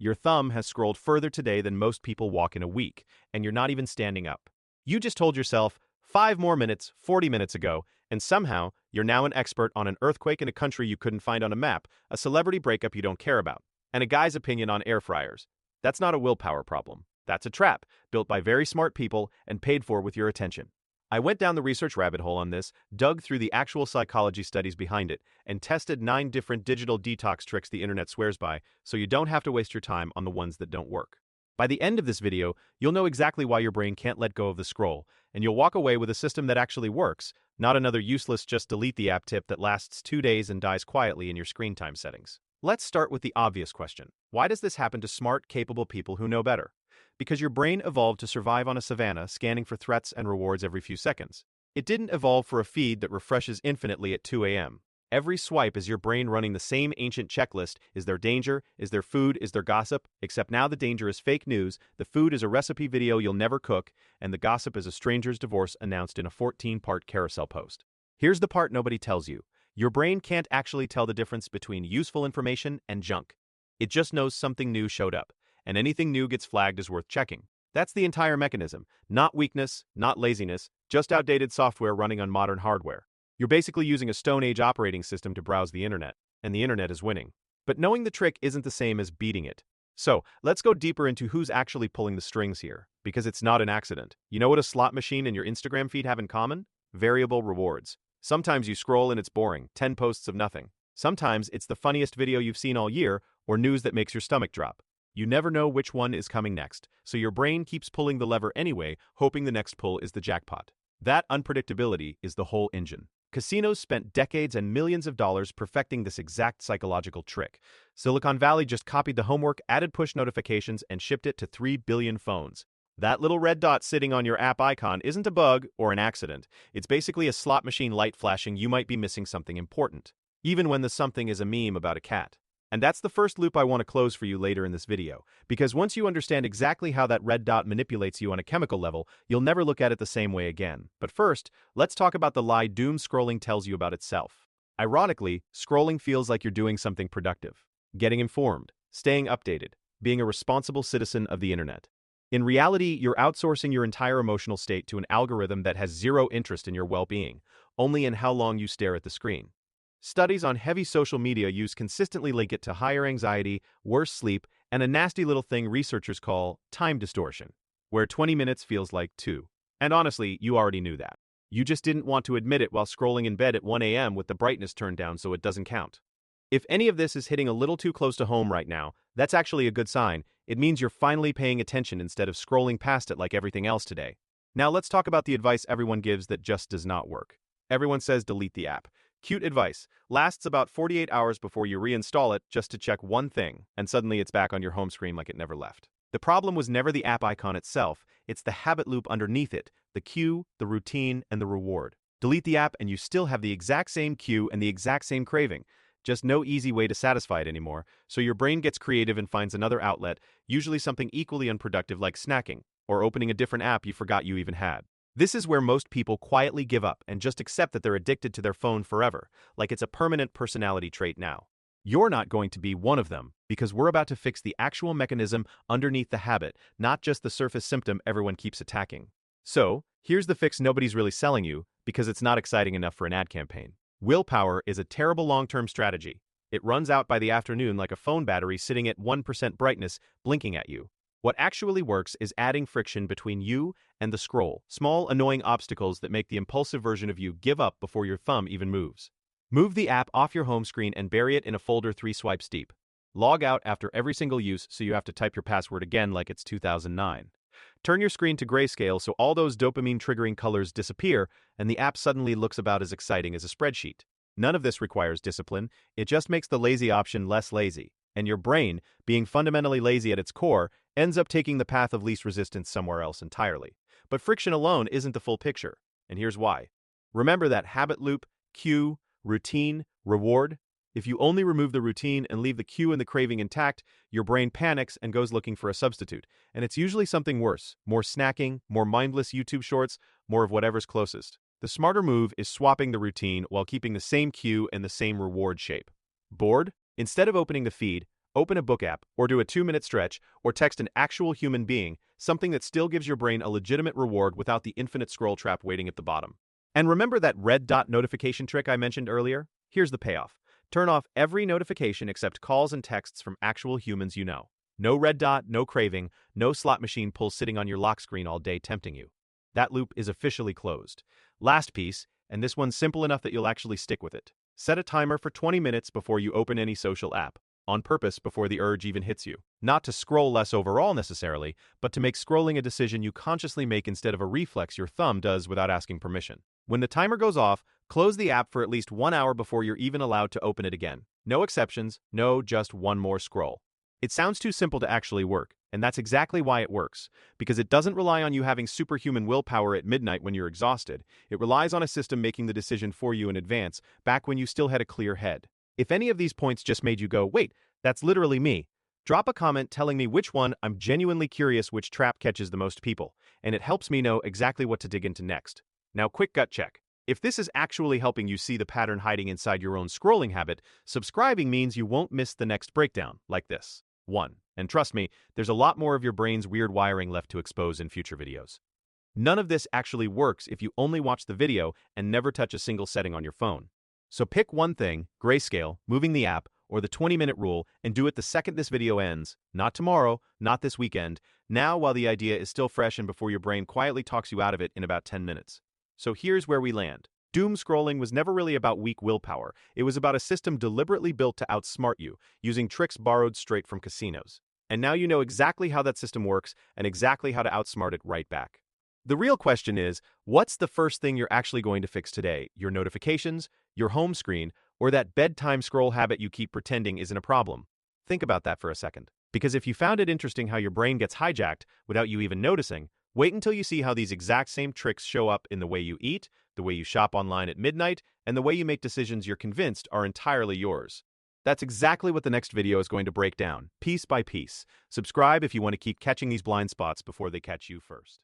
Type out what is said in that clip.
Your thumb has scrolled further today than most people walk in a week, and you're not even standing up. You just told yourself 5 more minutes 40 minutes ago, and somehow you're now an expert on an earthquake in a country you couldn't find on a map, a celebrity breakup you don't care about, and a guy's opinion on air fryers. That's not a willpower problem. That's a trap, built by very smart people and paid for with your attention. I went down the research rabbit hole on this, dug through the actual psychology studies behind it, and tested 9 different digital detox tricks the internet swears by, so you don't have to waste your time on the ones that don't work. By the end of this video, you'll know exactly why your brain can't let go of the scroll, and you'll walk away with a system that actually works, not another useless just delete the app tip that lasts 2 days and dies quietly in your screen time settings. Let's start with the obvious question. Why does this happen to smart, capable people who know better? Because your brain evolved to survive on a savanna, scanning for threats and rewards every few seconds. It didn't evolve for a feed that refreshes infinitely at 2 a.m. Every swipe is your brain running the same ancient checklist. Is there danger? Is there food? Is there gossip? Except now the danger is fake news, the food is a recipe video you'll never cook, and the gossip is a stranger's divorce announced in a 14-part carousel post. Here's the part nobody tells you. Your brain can't actually tell the difference between useful information and junk. It just knows something new showed up, and anything new gets flagged as worth checking. That's the entire mechanism. Not weakness, not laziness, just outdated software running on modern hardware. You're basically using a Stone Age operating system to browse the internet, and the internet is winning. But knowing the trick isn't the same as beating it. So, let's go deeper into who's actually pulling the strings here, because it's not an accident. You know what a slot machine and your Instagram feed have in common? Variable rewards. Sometimes you scroll and it's boring, 10 posts of nothing. Sometimes it's the funniest video you've seen all year, or news that makes your stomach drop. You never know which one is coming next, so your brain keeps pulling the lever anyway, hoping the next pull is the jackpot. That unpredictability is the whole engine. Casinos spent decades and millions of dollars perfecting this exact psychological trick. Silicon Valley just copied the homework, added push notifications, and shipped it to 3 billion phones. That little red dot sitting on your app icon isn't a bug or an accident. It's basically a slot machine light flashing you might be missing something important, even when the something is a meme about a cat. And that's the first loop I want to close for you later in this video, because once you understand exactly how that red dot manipulates you on a chemical level, you'll never look at it the same way again. But first, let's talk about the lie doom scrolling tells you about itself. Ironically, scrolling feels like you're doing something productive, getting informed, staying updated, being a responsible citizen of the internet. In reality, you're outsourcing your entire emotional state to an algorithm that has zero interest in your well-being, only in how long you stare at the screen. Studies on heavy social media use consistently link it to higher anxiety, worse sleep, and a nasty little thing researchers call time distortion, where 20 minutes feels like 2. And honestly, you already knew that. You just didn't want to admit it while scrolling in bed at 1 a.m. with the brightness turned down so it doesn't count. If any of this is hitting a little too close to home right now, that's actually a good sign. It means you're finally paying attention instead of scrolling past it like everything else today. Now let's talk about the advice everyone gives that just does not work. Everyone says delete the app. Cute advice. Lasts about 48 hours before you reinstall it just to check one thing, and suddenly it's back on your home screen like it never left. The problem was never the app icon itself, it's the habit loop underneath it, the cue, the routine, and the reward. Delete the app and you still have the exact same cue and the exact same craving. Just no easy way to satisfy it anymore, so your brain gets creative and finds another outlet, usually something equally unproductive like snacking, or opening a different app you forgot you even had. This is where most people quietly give up and just accept that they're addicted to their phone forever, like it's a permanent personality trait now. You're not going to be one of them, because we're about to fix the actual mechanism underneath the habit, not just the surface symptom everyone keeps attacking. So, here's the fix nobody's really selling you, because it's not exciting enough for an ad campaign. Willpower is a terrible long-term strategy. It runs out by the afternoon like a phone battery sitting at 1% brightness, blinking at you. What actually works is adding friction between you and the scroll, small, annoying obstacles that make the impulsive version of you give up before your thumb even moves. Move the app off your home screen and bury it in a folder 3 swipes deep. Log out after every single use so you have to type your password again like it's 2009. Turn your screen to grayscale so all those dopamine-triggering colors disappear and the app suddenly looks about as exciting as a spreadsheet. None of this requires discipline, it just makes the lazy option less lazy. And your brain, being fundamentally lazy at its core, ends up taking the path of least resistance somewhere else entirely. But friction alone isn't the full picture, and here's why. Remember that habit loop, cue, routine, reward? If you only remove the routine and leave the cue and the craving intact, your brain panics and goes looking for a substitute. And it's usually something worse, more snacking, more mindless YouTube shorts, more of whatever's closest. The smarter move is swapping the routine while keeping the same cue and the same reward shape. Bored? Instead of opening the feed, open a book app, or do a 2-minute stretch, or text an actual human being, something that still gives your brain a legitimate reward without the infinite scroll trap waiting at the bottom. And remember that red dot notification trick I mentioned earlier? Here's the payoff. Turn off every notification except calls and texts from actual humans you know. No red dot, no craving, no slot machine pull sitting on your lock screen all day tempting you. That loop is officially closed. Last piece, and this one's simple enough that you'll actually stick with it. Set a timer for 20 minutes before you open any social app, on purpose before the urge even hits you. Not to scroll less overall necessarily, but to make scrolling a decision you consciously make instead of a reflex your thumb does without asking permission. When the timer goes off, close the app for at least 1 hour before you're even allowed to open it again. No exceptions, no just one more scroll. It sounds too simple to actually work, and that's exactly why it works. Because it doesn't rely on you having superhuman willpower at midnight when you're exhausted. It relies on a system making the decision for you in advance, back when you still had a clear head. If any of these points just made you go, wait, that's literally me, drop a comment telling me which one. I'm genuinely curious which trap catches the most people, and it helps me know exactly what to dig into next. Now, quick gut check. If this is actually helping you see the pattern hiding inside your own scrolling habit, subscribing means you won't miss the next breakdown, like this. 1. And trust me, there's a lot more of your brain's weird wiring left to expose in future videos. None of this actually works if you only watch the video and never touch a single setting on your phone. So pick one thing, grayscale, moving the app, or the 20-minute rule, and do it the second this video ends. Not tomorrow, not this weekend, now while the idea is still fresh and before your brain quietly talks you out of it in about 10 minutes. So here's where we land. Doomscrolling was never really about weak willpower. It was about a system deliberately built to outsmart you, using tricks borrowed straight from casinos. And now you know exactly how that system works and exactly how to outsmart it right back. The real question is, what's the first thing you're actually going to fix today? Your notifications, your home screen, or that bedtime scroll habit you keep pretending isn't a problem? Think about that for a second. Because if you found it interesting how your brain gets hijacked without you even noticing, wait until you see how these exact same tricks show up in the way you eat, the way you shop online at midnight, and the way you make decisions you're convinced are entirely yours. That's exactly what the next video is going to break down, piece by piece. Subscribe if you want to keep catching these blind spots before they catch you first.